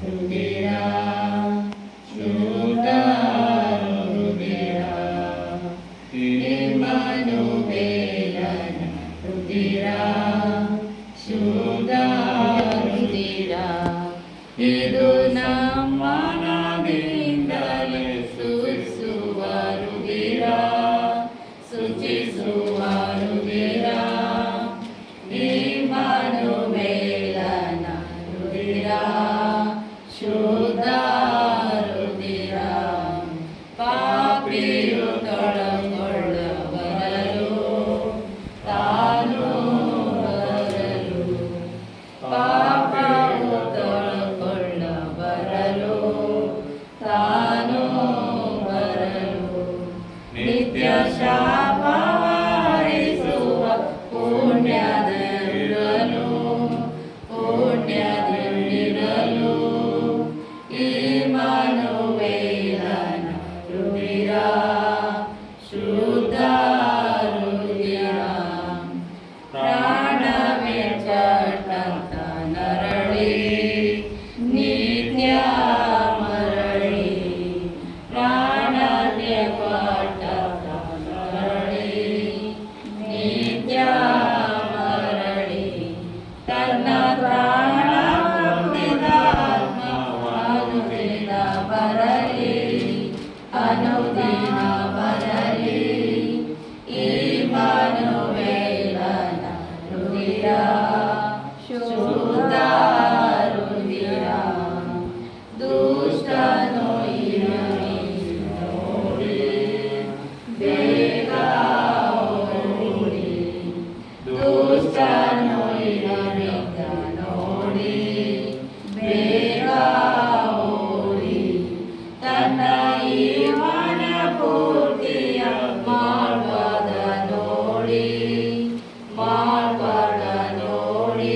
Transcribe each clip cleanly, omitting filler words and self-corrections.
ರುದಿರ ಶುದ್ಧ ರುದಿರ ಇಮ್ಮಾನುವೇಲನ ರುದಿರ ಶುದ್ಧ ರುದಿರ ಇದು ನಮ್ಮ ಮನದಿಂದಲೇ ಸೂಚಿಸುವ ರುದಿರ ಸೂಚಿಸುವ ರುದಿರ ಇಮ್ಮಾನುವೇಲನ ರುದಿರ ಶುದ್ಧ ರುದಿರ ಪಾಪಿಯು ತೊಳಕೊಳ್ಳ ಬರಲು ತಾನು ಬರಲು ಪಾಪವು ತೊಳಕೊಳ್ಳ ಬರಲು ತಾನು ಬರಲು ನಿತ್ಯ ಶಾಪವ ಹರಿಸುವ ಪುಣ್ಯದಲ್ಲಿರಲು ಪುಣ್ಯದಲ್ಲಿರಲು ಇಮ್ಮಾನುವೇಲನ ರುದಿರ ಶುದ್ಧ ರುದಿರ ಪ್ರಾಣವೇ ಚಟಂತ ನರಳಿ ನಿತ್ಯ ಮರಳಿ ಪ್ರಾಣವೇ ಪಟಂತ ನರಳಿ ನಿತ್ಯ ಮರಳಿ ತನ್ನ ಪ್ರಾಣ ಅನುದಿನ ಬರಲಿ ಅನುದಿನ ಬರಲಿ ಇಮ್ಮಾನುವೇಲನ ರುದಿರ ಶುದ್ಧ ರುದಿರ ದುಷ್ಟನು ಇರಲಿ ನೋಡಿ ಬೇಗ ಓಡಿ ದುಷ್ಟನು ಇರಲಿ ನೋಡಿ ಬೇಗ ಓಡಿ ತನ್ನ ಈವನ ಪೂರ್ತಿಯ ಮಾಡ್ಬಾದ ನೋಡಿ ಮಾಡ್ಬಾದ ನೋಡಿ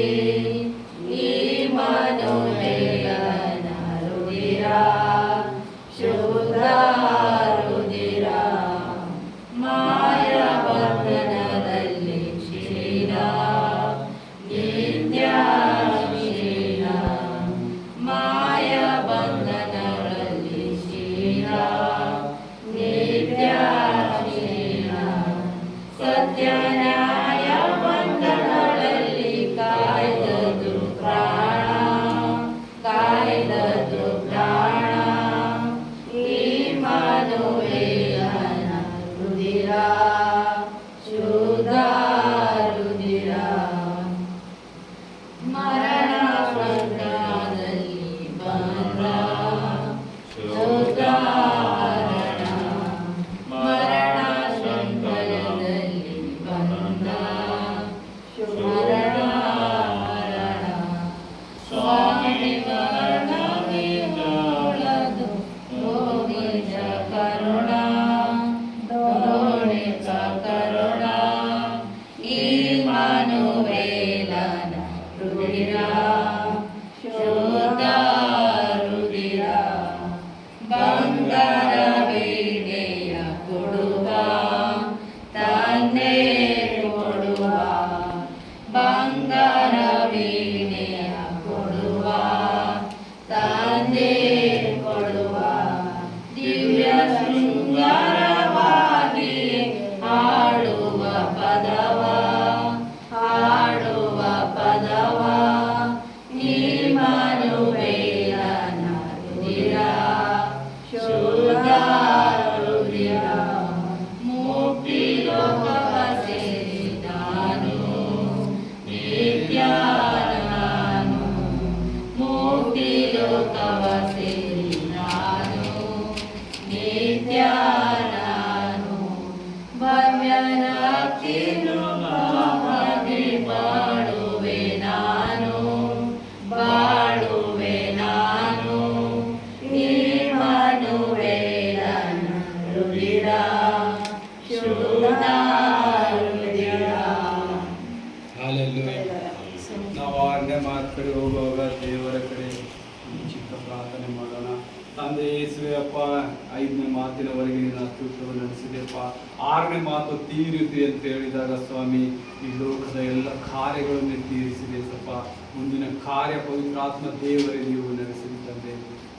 ಇಮ್ಮಾನುವೇಲನ ರುದಿರ ಶುದ್ಧ ರುದಿರ ಮಾಯ ಬಂಧನದಲ್ಲಿ ಕ್ಷೀಣ ನಿತ್ಯ ಕ್ಷೀಣ ಮಾಯ ಬಂಧನಗಳಲ್ಲಿ ಕ್ಷೀಣ ನಿತ್ಯ ಕ್ಷೀಣ ಸತ್ಯ ನ್ಯಾಯ ಬಂಧನಗಳಲ್ಲಿ ಕಾಯ್ದದು ಪ್ರಾಣ ಕಾಯ್ದದು ಪ್ರಾಣ ಇಮ್ಮಾನುವೇಲನ ರುದಿರ ಶುದ್ಧ ರುದಿರ ಮರಣ ಬಂಧನದಲ್ಲಿ ಬಂದ ಶುದ್ಧ ಮರಣ ಮರಣ ಶಂಕರದಲ್ಲಿ ಬಂದ ಮರಣ ಮರಣ ಸ್ವಾಮಿ ಮರಣವೇ ನೋಡದು ದೋಣಿಸ ಕರುಣ ದೋಣಿಸ ಕರುಣ ಇಮ್ಮಾನುವೇಲನ ರುದಿರ ಶುದ್ಧ ರುದಿರ ಬಂಗಾರ ವೀಣೆಯ ಕೊಡುವ ತಂದೆ ಕೊಡುವ ಬಂಗಾರ ವೀಣೆಯ ಕೊಡುವ ತಂದೆ ಕೊಡುವ ದಿವ್ಯ ಶೃಂಗಾರವಾಗಿ ಹಾಡುವ ಪದವ ಹಾಡುವ ಪದವ ಇಮ್ಮಾನುವೇಲನ ರುದಿರ ಶುದ್ಧ ರುದಿರ ಮುಕ್ತಿ ಲೋಕವ ಸೇರಿ ನಾನು ನಿತ್ಯ ನಾನು ಮುಕ್ತಿ ಲೋಕವ ಸೇರಿ ನಾನು ನಿತ್ಯ ನಾನು ಭವ್ಯನಾಗ್ತಿರು ಹಾಗೆ ಬಾಳುವೆ ನಾನು ಬಾಳುವೆ ನಾನು ಇಮ್ಮಾನುವೇಲನ ರುದಿರ ಶುದ್ಧ ರುದಿರ. ನಾವು ಆರನೇ ಮಾತು ಕಡೆ ಹೋಗುವಾಗ ದೇವರ ಕಡೆ ಚಿಕ್ಕ ಪ್ರಾರ್ಥನೆ ಮಾಡೋಣ. ತಂದೆ ಯೇಸುವೆ ಅಪ್ಪ, 5ನೇ ಮಾತಿನವರೆಗೆ ನೀನು ಅತ್ಯುತ್ತಮ ನಡೆಸಿದೆಯಪ್ಪ. 6ನೇ ಮಾತು ತೀರಿತು ಅಂತ ಹೇಳಿದಾಗ ಸ್ವಾಮಿ, ಈ ಲೋಕದ ಎಲ್ಲ ಕಾರ್ಯಗಳನ್ನು ತೀರಿಸಿದೆ ಸಪ್ಪ. ಮುಂದಿನ ಕಾರ್ಯ ಪವಿತ್ರಾತ್ಮ ದೇವರೇ ನೀವು ನಡೆಸಿದ ತಂದೆ.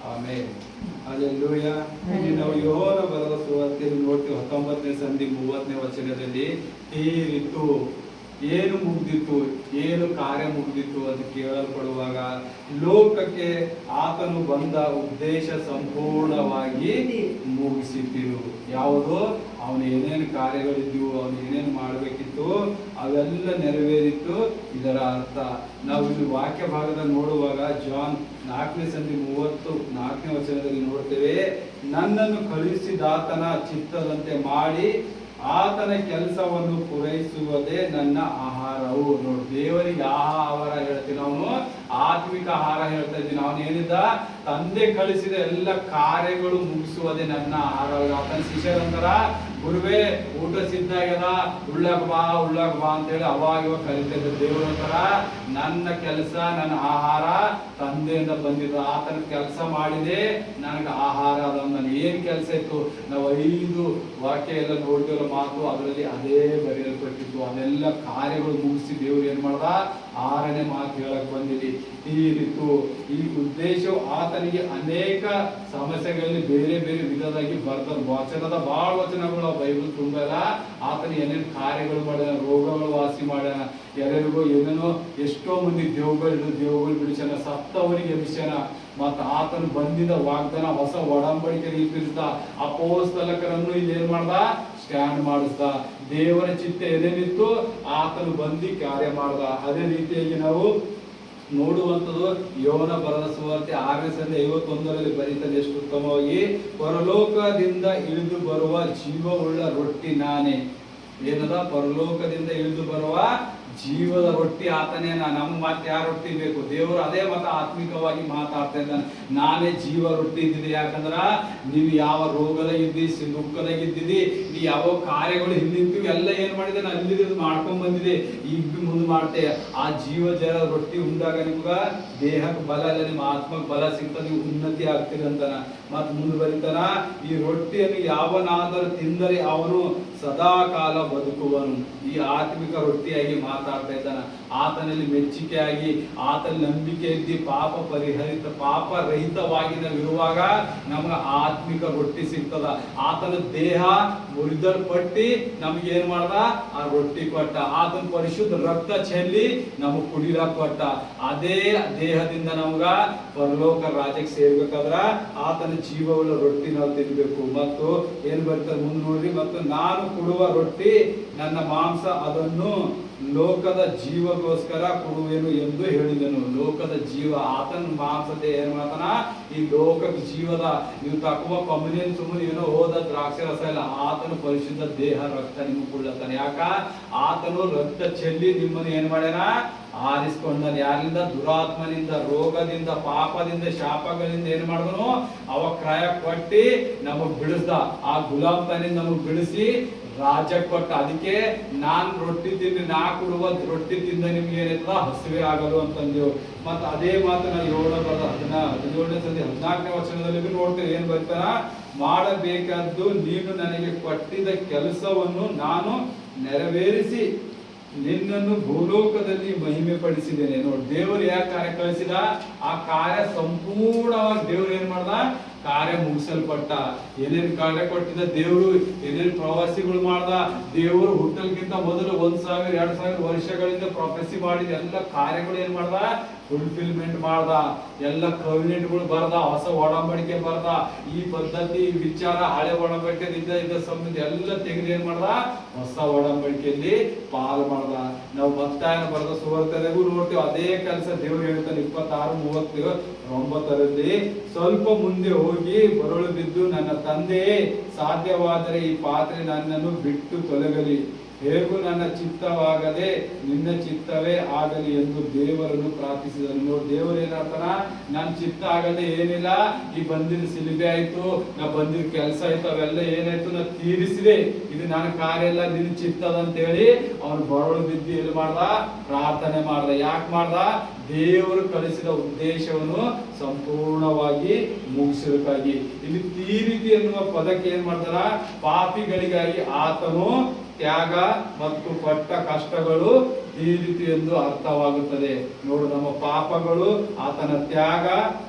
ಆಮೇಲೆ ಹಲ್ಲೆಲೂಯಾ. ನಾವು ಯೋಹನ ಬರೆದ ಸುವಾರ್ತೆಯಲ್ಲಿ ನೋಡ್ತೀವಿ, 19ನೇ ಸಂಧಿ 30ನೇ ವಚನದಲ್ಲಿ ತೀರಿತು, ಏನು ಮುಗ್ದಿತ್ತು, ಏನು ಕಾರ್ಯ ಮುಗ್ದಿತ್ತು ಅಂತ ಕೇಳಲ್ಪಡುವಾಗ ಲೋಕಕ್ಕೆ ಆತನು ಬಂದ ಉದ್ದೇಶ ಸಂಪೂರ್ಣವಾಗಿ ಮುಗಿಸಿಟ್ಟಿರು. ಯಾವುದು ಅವನು ಏನೇನು ಕಾರ್ಯಗಳಿದ್ವು, ಅವನು ಏನೇನು ಮಾಡಬೇಕಿತ್ತು ಅವೆಲ್ಲ ನೆರವೇರಿತ್ತು. ಇದರ ಅರ್ಥ ನಾವು ಇಲ್ಲಿ ವಾಕ್ಯ ಭಾಗದ ನೋಡುವಾಗ ಜಾನ್ 4ನೇ ಸಂಧಿ 34ನೇ ವಚನದಲ್ಲಿ ನೋಡ್ತೇವೆ, ನನ್ನನ್ನು ಕಳುಹಿಸಿದಾತನ ಚಿತ್ತದಂತೆ ಮಾಡಿ ಆತನ ಕೆಲಸವನ್ನು ಪೂರೈಸುವುದೇ ನನ್ನ ಆಹಾರವು. ನೋಡಿ, ದೇವರಿಗೆ ಆಹಾರ ಹೇಳ್ತೀನಿ, ಅವನು ಆತ್ಮಿಕ ಆಹಾರ ಹೇಳ್ತಾ ಇದ್ದೀನಿ. ಅವನು ಏನಿದ್ದ, ತಂದೆ ಕಳಿಸಿದ ಎಲ್ಲ ಕಾರ್ಯಗಳು ಮುಗಿಸುವುದೇ ನನ್ನ ಆಹಾರ. ಆತನ ಶಿಷ್ಯರಂತರ, ಗುರುವೇ ಊಟ ಸಿದ್ಧ ಆಗ್ಯದ, ಉಳ್ಳಾಗ ಬಾ ಅಂತೇಳಿ ಅವಾಗ ಕರಿತಿದ್ದ. ದೇವರಂತರ ನನ್ನ ಕೆಲಸ, ನನ್ನ ಆಹಾರ ತಂದೆಯಿಂದ ಬಂದಿದ್ದ. ಆತನ ಕೆಲಸ ಮಾಡಿದೆ, ನನಗೆ ಆಹಾರ ಅದ. ನನ್ನ ಏನ್ ಕೆಲಸ ಇತ್ತು, ನಾವು 5 ವಾಕ್ಯ ಎಲ್ಲ ನೋಡಿದೆವಲ್ಲ ಮಾತು, ಅದರಲ್ಲಿ ಅದೇ ಬರೆಯಲ್ಪಟ್ಟಿತ್ತು. ಅದೆಲ್ಲ ಕಾರ್ಯಗಳು ಮುಗಿಸಿ ದೇವರು ಏನ್ ಮಾಡ್ದ, 6ನೇ ಮಾತು ಹೇಳಕ್ ಬಂದಿದೆ, ತೀರಿತು. ಈ ಉದ್ದೇಶವು ಆತನಿಗೆ ಅನೇಕ ಸಮಸ್ಯೆಗಳಲ್ಲಿ ಬೇರೆ ಬೇರೆ ವಿಧದಾಗಿ ಬರ್ತಾರೆ. ವಚನದ ಬಹಳ ವಚನಗಳು ಬೈಬಲ್ ತುಂಬ ಇಲ್ಲ. ಆತನ ಏನೇನು ಕಾರ್ಯಗಳು ಮಾಡ್ಯಾನ, ರೋಗಗಳು ವಾಸಿ ಮಾಡ್ಯಾನ, ಎಲ್ಲರಿಗೂ ಏನೇನೋ ಎಷ್ಟೋ ಮಂದಿ ದೇವುಗಳು ಬಿಡಿಸ್ಯಾನ, ಸತ್ತವರಿಗೆ ಎಬ್ಬಿಸ್ಯಾನ. ಮತ್ತು ಆತನು ಬಂದಿದ್ದ ವಾಗ್ದಾನ, ಹೊಸ ಒಡಂಬಡಿಕೆ ರೀತಿಸಿದ ಅಪೊಸ್ತಲಕರನ್ನು ಇಲ್ಲಿ ಏನ್ ಮಾಡ್ದ, ಸ್ಟ್ಯಾಂಡ್ ಮಾಡಿಸ್ದ. ದೇವರ ಚಿತ್ತ ಏನೇನಿತ್ತು ಆತನು ಬಂದು ಕಾರ್ಯ ಮಾಡ್ದ. ಅದೇ ರೀತಿಯಾಗಿ ನಾವು ನೋಡುವಂಥದ್ದು ಯೋಹನ ಬರೆದ ಸುವಾರ್ತೆ 6ನೇ ಸಂಧಿ 51ರಲ್ಲಿ ಬರೀತಾನೆ ಎಷ್ಟು ಉತ್ತಮವಾಗಿ, ಪರಲೋಕದಿಂದ ಇಳಿದು ಬರುವ ಜೀವವುಳ್ಳ ರೊಟ್ಟಿ ನಾನೇ. ಏನದ, ಪರಲೋಕದಿಂದ ಇಳಿದು ಬರುವ ಜೀವದ ರೊಟ್ಟಿ ಆತನೇ. ನಮ್ಗೆ ಮತ್ತೆ ಯಾವ ರೊಟ್ಟಿ ಬೇಕು? ದೇವರು ಅದೇ ಮತ್ತೆ ಆತ್ಮಿಕವಾಗಿ ಮಾತಾಡ್ತಾ ಇದ್ದಾನೆ, ನಾನೇ ಜೀವ ರೊಟ್ಟಿ ಇದ್ದಿದೆ. ಯಾಕಂದ್ರ ನೀವು ಯಾವ ರೋಗದಾಗಿದ್ದಿ, ದುಃಖದಾಗಿದ್ದಿದಿ, ನೀವು ಯಾವ ಕಾರ್ಯಗಳು ಹಿಂದಿಂತೀವಿ ಎಲ್ಲ ಏನ್ ಮಾಡಿದೆ, ನಾನು ಇಲ್ಲಿದ್ದು ಮಾಡ್ಕೊಂಡ್ ಬಂದಿದೆ, ಈಗ ಮುಂದೆ ಮಾಡ್ತೆ. ಆ ಜೀವ ಜರ ರೊಟ್ಟಿ ಉಂಡಾಗ ನಿಮ್ಗ ದೇಹಕ್ಕೆ ಬಲ ಇಲ್ಲ, ನಿಮ್ಮ ಆತ್ಮಕ್ಕೆ ಬಲ ಸಿಗ್ತದೆ, ನೀವು ಉನ್ನತಿ ಆಗ್ತೀರಿ ಅಂತಾನ. ಮತ್ ಮುಂದೆ ಬರೀತಾನ, ಈ ರೊಟ್ಟಿಯನ್ನು ಯಾವನಾದರೂ ತಿಂದರೆ ಅವನು ಸದಾ ಕಾಲ ಬದುಕುವನು. ಈ ಆತ್ಮಿಕ ರೊಟ್ಟಿಯಾಗಿ ಮಾತಾಡ್ತಾ ಇದ್ದಾನ. ಆತನಲ್ಲಿ ಮೆಚ್ಚುಗೆಯಾಗಿ, ಆತನ ನಂಬಿಕೆ ಇದ್ದಿ ಪಾಪ ರಹಿತವಾಗಿ ನಾವು ಇರುವಾಗ ನಮ್ಗೆ ಆತ್ಮಿಕ ರೊಟ್ಟಿ ಸಿಗ್ತದ. ಆತನ ದೇಹ ಮುರಿದಲ್ಪಟ್ಟಿ ನಮ್ಗೆ ಏನ್ ಮಾಡ್ದ, ಆ ರೊಟ್ಟಿ ಕೊಟ್ಟ. ಆತನ ಪರಿಶುದ್ಧ ರಕ್ತ ಚೆಲ್ಲಿ ನಮಗ್ ಕುಡಿಲಾಕ ಕೊಟ್ಟ. ಅದೇ ದೇಹದಿಂದ ನಮ್ಗ ಪರಲೋಕ ರಾಜ್ಯಕ್ಕೆ ಸೇರ್ಬೇಕಾದ್ರ ಆತನ ಜೀವವುಳ್ಳ ರೊಟ್ಟಿ ನಾವು ತಿನ್ಬೇಕು. ಮತ್ತು ಏನ್ ಬರ್ತದೆ ಮುಂದೆ ನೋಡ್ರಿ, ಮತ್ತು ನಾನು ಕೊಡುವ ರೊಟ್ಟಿ ನನ್ನ ಮಾಂಸ, ಅದನ್ನು ಲೋಕದ ಜೀವಗೋಸ್ಕರ ಕೊಡುವೆನು ಎಂದು ಹೇಳಿದನು. ಲೋಕದ ಜೀವ, ಆತನ ಮಾಂಸದ ಏನ್ ಮಾಡ್ತಾನ, ಈ ಲೋಕದ ಜೀವದ ನೀವು ತಕ್ಕುವ ಕಮ್ಮನೇನು ಸುಮ್ಮನೆ ಏನೋ ಹೋದ ದ್ರಾಕ್ಷಿ ರಸ ಇಲ್ಲ, ಆತನ ಪರಿಶುದ್ಧ ದೇಹ ರಕ್ತ ನಿಮ್ಗೆ ಕೊಡ್ಲತ್ತಾನೆ. ಯಾಕ, ಆತನು ರಕ್ತ ಚೆಲ್ಲಿ ನಿಮ್ಮನ್ನು ಏನ್ ಮಾಡ್ಯಾನ, ಆರಿಸ್ಕೊಂಡನ. ಯಾರಿಂದ? ದುರಾತ್ಮನಿಂದ, ರೋಗದಿಂದ, ಪಾಪದಿಂದ, ಶಾಪಗಳಿಂದ ಏನ್ ಮಾಡಿದನು, ಅವ ಕ್ರಯ ಕೊಟ್ಟಿ ನಮಗ್ ಬಿಡಿಸ್ದ. ಆ ಗುಲಾಮ್ತನಿಂದ ನಮಗ್ ಬಿಡಿಸಿ ರಾಜ ಕೊಟ್ಟ. ಅದಕ್ಕೆ ನಾನ್ ರೊಟ್ಟಿ ತಿಂದು, ನಾ ಕೊಡುವ ರೊಟ್ಟಿ ತಿಂದ ನಿಮ್ಗೆ ಏನಿಲ್ಲ ಹಸಿವೆ ಆಗಲು ಅಂತಂದೇವು. ಮತ್ತ ಅದೇ ಮಾತು ನಾವು 17ನೇ ಸಂಧಿ 14ನೇ ವಚನದಲ್ಲಿ ನೋಡ್ತೇವೆ, ಏನ್ ಬರ್ತಾರ, ಮಾಡಬೇಕಾದ್ದು ನೀನು ನನಗೆ ಕೊಟ್ಟಿದ್ದ ಕೆಲಸವನ್ನು ನಾನು ನೆರವೇರಿಸಿ ನಿನ್ನನ್ನು ಭೂಲೋಕದಲ್ಲಿ ಮಹಿಮೆ ಪಡಿಸಿದ್ದೇನೆ. ನೋಡಿ, ದೇವರು ಯಾಕೆ ಕಾರ್ಯ ಕಳಿಸಿದ, ಆ ಕಾರ್ಯ ಸಂಪೂರ್ಣವಾಗಿ ದೇವ್ರು ಏನ್ ಮಾಡ್ದ, ಕಾರ್ಯ ಮುಗಿಸಲ್ಪಟ್ಟ. ಏನೇನು ಕಾರ್ಯ ಕೊಟ್ಟಿದ್ದ ದೇವರು, ಏನೇನು ಪ್ರವಾಸಿಗಳು ಮಾಡ್ದ ದೇವರು. ಹುಟ್ಟಲ್ಗಿಂತ ಮೊದಲು 1000-2000 ವರ್ಷಗಳಿಂದ ಪ್ರೊಫೆಸಿ ಮಾಡಿದ ಎಲ್ಲ ಕಾರ್ಯಗಳು ಏನ್ ಮಾಡ್ದ, ಫುಲ್ಫಿಲ್ಮೆಂಟ್ ಮಾಡ್ದ. ಎಲ್ಲ ಕವಿನೆಂಟ್ಗಳು ಬರ್ದ, ಹೊಸ ಒಡಂಬಡಿಕೆ ಬರ್ದ. ಈ ಪದ್ಧತಿ, ಈ ವಿಚಾರ ಹಳೆ ಒಡಂಬಡಿಕೆ ಇದ್ದ ಸಂಬಂಧ ಎಲ್ಲ ತೆಗೆದು ಏನ್ ಮಾಡ್ದ, ಹೊಸ ಒಡಂಬಡಿಕೆಯಲ್ಲಿ ಪಾಲು ಮಾಡ್ದ. ನಾವು ಮತ್ತಾಯನ ಬರೆದ ಸುವಾರ್ತೆಗೂ ನೋಡ್ತೇವೆ, ಅದೇ ಕೆಲಸ ದೇವರು ಹೇಳ್ತಾನೆ 26:39ರಲ್ಲಿ, ಸ್ವಲ್ಪ ಮುಂದೆ ಹೋಗಿ ಬರಳು ಬಿದ್ದು, ನನ್ನ ತಂದೆಯೇ, ಸಾಧ್ಯವಾದರೆ ಈ ಪಾತ್ರೆ ನನ್ನನ್ನು ಬಿಟ್ಟು ತೊಲಗಲಿ, ಹೇಗೂ ನನ್ನ ಚಿತ್ತವಾಗದೆ ನಿನ್ನ ಚಿತ್ತವೇ ಆಗಲಿ ಎಂದು ದೇವರನ್ನು ಪ್ರಾರ್ಥಿಸಿದನು. ನೋಡಿ, ದೇವರು ಏನಾಗ್ತಾನ, ನನ್ನ ಚಿತ್ತ ಆಗದೆ ಏನಿಲ್ಲ, ಈ ಬಂದಿದ್ದ ಸಿಲಿಬೆ ಆಯ್ತು, ನಾ ಬಂದಿದ್ದ ಕೆಲಸ ಆಯ್ತು, ಅವೆಲ್ಲ ಏನಾಯ್ತು ನಾ ತೀರಿಸಿದೆ, ಇದು ನನ್ನ ಕಾರ್ಯ ಎಲ್ಲ ನಿನ್ನ ಚಿತ್ತದ ಅಂತ ಹೇಳಿ ಅವನು ಬರಳು ಬಿದ್ದು ಎಲ್ಲಿ ಮಾಡ್ದ, ಪ್ರಾರ್ಥನೆ ಮಾಡ್ದ. ಯಾಕೆ ಮಾಡ್ದ? ದೇವರು ಕಲಿಸಿದ ಉದ್ದೇಶವನ್ನು ಸಂಪೂರ್ಣವಾಗಿ ಮುಗಿಸೋದಕ್ಕಾಗಿ. ಇಲ್ಲಿ ತೀರಿತಿ ಎನ್ನುವ ಪದಕ್ಕೆ ಏನ್ ಮಾಡ್ತಾರ, ಪಾಪಿಗಳಿಗಾಗಿ ಆತನು ತ್ಯಾಗ ಮತ್ತು ಪಟ್ಟ ಕಷ್ಟಗಳು ತೀರಿತು ಎಂದು ಅರ್ಥವಾಗುತ್ತದೆ. ನೋಡು, ನಮ್ಮ ಪಾಪಗಳು ಆತನ ತ್ಯಾಗ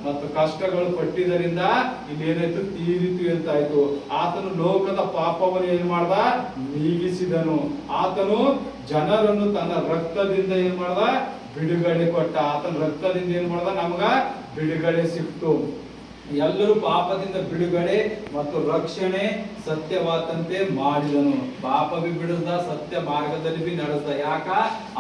ಮತ್ತು ಕಷ್ಟಗಳು ಪಟ್ಟಿದ್ದರಿಂದ ಇಲ್ಲಿ ಏನಾಯ್ತು, ತೀರಿತು ಅಂತಾಯ್ತು. ಆತನು ಲೋಕದ ಪಾಪವನ್ನು ಏನ್ ಮಾಡ್ದ, ನೀಗಿಸಿದನು. ಆತನು ಜನರನ್ನು ತನ್ನ ರಕ್ತದಿಂದ ಏನ್ ಮಾಡ್ದ, ಬಿಡುಗಡೆ ಕೊಟ್ಟ. ಆತನ ರಕ್ತದಿಂದ ಏನ್ ಮಾಡ್ದ, ನಮಗ ಬಿಡುಗಡೆ ಸಿಕ್ತು. ಎಲ್ಲರೂ ಪಾಪದಿಂದ ಬಿಡುಗಡೆ ಮತ್ತು ರಕ್ಷಣೆ ಸತ್ಯವಾದಂತೆ ಮಾಡಿದನು. ಪಾಪ ಬಿ ಬಿಡಿಸ್ದ, ಸತ್ಯ ಮಾರ್ಗದಲ್ಲಿ ಬಿ ನಡೆಸ್ದ. ಯಾಕ?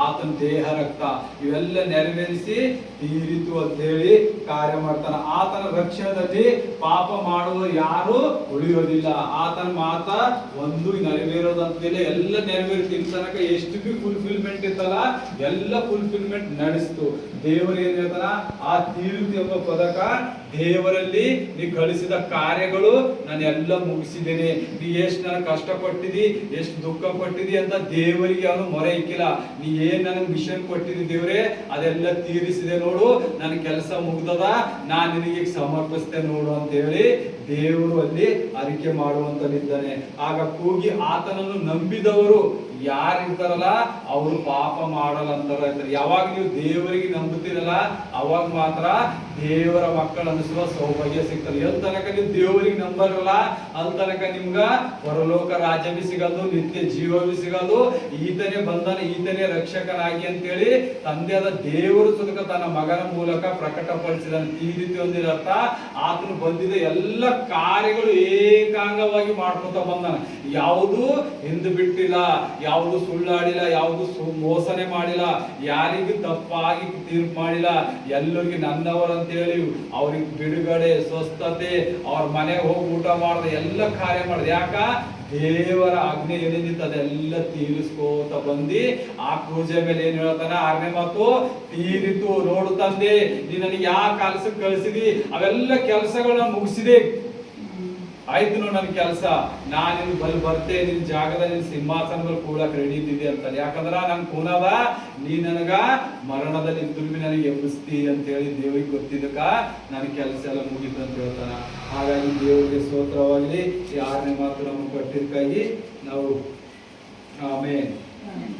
ಆತನ ದೇಹ ರಕ್ತ ಇವೆಲ್ಲ ನೆರವೇರಿಸಿ ತೀರಿತು ಅಂತ ಹೇಳಿ ಕಾರ್ಯ ಮಾಡ್ತಾನ. ಆತನ ರಕ್ಷಣೆಯಲ್ಲಿ ಪಾಪ ಮಾಡುವ ಯಾರು ಉಳಿಯೋದಿಲ್ಲ. ಆತನ ಮಾತ ಒಂದು ನೆರವೇರೋದಂತೇಳಿ ಎಲ್ಲ ನೆರವೇರಿಸಿ ಇಲ್ಲಿ ತನಕ ಎಷ್ಟು ಬಿ ಫುಲ್ಫಿಲ್ಮೆಂಟ್ ಇತ್ತಲ್ಲ ಎಲ್ಲ ಫುಲ್ಫಿಲ್ಮೆಂಟ್ ನಡೆಸ್ತು. ದೇವರು ಏನ್ ಹೇಳ್ತಾನ, ಆ ತೀರಿತು ಎಂಬ ಪದಕ ದೇವರಲ್ಲಿ ನೀ ಗಳಿಸಿದ ಕಾರ್ಯಗಳು ನಾನು ಎಲ್ಲ ಮುಗಿಸಿದ್ದೇನೆ. ನೀ ಎಷ್ಟು ನನಗೆ ಕಷ್ಟ ಕೊಟ್ಟಿದಿ, ಎಷ್ಟು ದುಃಖ ಕೊಟ್ಟಿದಿ ಅಂತ ದೇವರಿಗೆ ಅವನು ಮೊರೆ ಇಕ್ಕಿಲ್ಲ. ನೀ ಏನ್ ನನಗೆ ಮಿಷನ್ ಕೊಟ್ಟಿದಿ ದೇವರೇ, ಅದೆಲ್ಲ ತೀರಿಸಿದೆ ನೋಡು, ನನ್ನ ಕೆಲಸ ಮುಗ್ದದ, ನಾನು ನಿನಗೆ ಸಮರ್ಪಿಸ್ತೇನೆ ನೋಡು ಅಂತ ಹೇಳಿ ದೇವರು ಅಲ್ಲಿ ಅರಿಕೆ ಮಾಡುವಂತಲ್ಲಿದ್ದಾನೆ. ಆಗ ಕೂಗಿ ಆತನನ್ನು ನಂಬಿದವರು ಯಾರಿರ್ತಾರಲ್ಲ ಅವರು ಪಾಪ ಮಾಡಲ್ಲ ಅಂತಾರ. ಯಾವಾಗ ನೀವು ದೇವರಿಗೆ ನಂಬುತ್ತೀರಲ್ಲ ಅವಾಗ ಮಾತ್ರ ದೇವರ ಮಕ್ಕಳು ಅನಿಸುವ ಸೌಭಾಗ್ಯ ಸಿಗ್ತದೆ. ಎಲ್ ತನಕ ನೀವು ದೇವರಿಗೆ ನಂಬರಲ್ಲ ಅಲ್ಲಿ ತನಕ ನಿಮ್ಗ ಪರಲೋಕ ರಾಜ್ಯ ಬಿ ಸಿಗದು, ನಿತ್ಯ ಜೀವ ಬಿ ಸಿಗದು. ಈತನೇ ಬಂದನ, ಈತನೇ ರಕ್ಷಕನಾಗಿ ಅಂತೇಳಿ ತಂದೆಯಾದ ದೇವರು ಸುದಕ ತನ್ನ ಮಗನ ಮೂಲಕ ಪ್ರಕಟಪಡಿಸಿದ. ಈ ರೀತಿ ಒಂದಿನ ಅರ್ಥ, ಆತನು ಬಂದಿದ್ದ ಎಲ್ಲ ಕಾರ್ಯಗಳು ಏಕಾಂಗವಾಗಿ ಮಾಡ್ಕೊತ ಬಂದನ. ಯಾವುದು ಹಿಂದೆ ಬಿಟ್ಟಿಲ್ಲ, ಯಾವುದು ಸುಳ್ಳಾಡಿಲ್ಲ, ಯಾವುದು ಮೋಸನೆ ಮಾಡಿಲ್ಲ, ಯಾರಿಗೂ ತಪ್ಪಾಗಿ ತೀರ್ಪು ಮಾಡಿಲ್ಲ. ಎಲ್ಲರಿಗೆ ನನ್ನವರು ಅಂತ ಹೇಳಿ ಅವ್ರಿಗೆ ಬಿಡುಗಡೆ, ಸ್ವಸ್ಥತೆ, ಅವ್ರ ಮನೆಗೆ ಹೋಗಿ ಊಟ ಮಾಡ್ದ, ಎಲ್ಲ ಕಾರ್ಯ ಮಾಡ್ದ. ಯಾಕ? ದೇವರ ಆಜ್ಞೆ ಏನೇನಿತ್ತು ಅದೆಲ್ಲ ತೀರಿಸ್ಕೋತ ಬಂದಿ ಆ ಕ್ರೂಜೆ ಮೇಲೆ ಏನ್ ಹೇಳ್ತಾನ, 6ನೇ ಮಾತು, ತೀರಿತು. ನೋಡು ತಂದೆ, ನೀ ನನಗೆ ಯಾವ ಕೆಲಸಕ್ಕೆ ಕಳಿಸಿದಿ ಅವೆಲ್ಲ ಕೆಲಸಗಳನ್ನ ಮುಗಿಸಿದೆ. ಆಯ್ತು ನೋಡು ನನ್ನ ಕೆಲಸ, ನಾನು ನಿನ್ ಬಲ್ ಬರ್ತೆ, ನಿನ್ ಜಾಗದ ನಿನ್ ಸಿಂಹಾಸನ ಮೇಲೆ ಕೂಡಕ್ ರೆಡಿ ಇದ್ದಿದೆ ಅಂತಾರೆ. ಯಾಕಂದ್ರ ನನ್ ಕೂನದ, ನೀ ನನಗ ಮರಣದಲ್ಲಿ ಇದ್ರು ನನಗೆ ಎಬ್ಬಿಸ್ತಿ ಅಂತ ಹೇಳಿ ದೇವರಿಗೆ ಗೊತ್ತಿದ್ದಕ್ಕ ನನ್ನ ಕೆಲಸ ಎಲ್ಲ ಮುಗಿತು ಅಂತ ಹೇಳ್ತಾನ. ಹಾಗಾಗಿ ದೇವರಿಗೆ ಸ್ತೋತ್ರವಾಗಲಿ. ಈ 6ನೇ ಮಾತು ನಮಗೆ ಕೊಟ್ಟಿದ್ದಕ್ಕಾಗಿ ನಾವು ಆಮೇಲೆ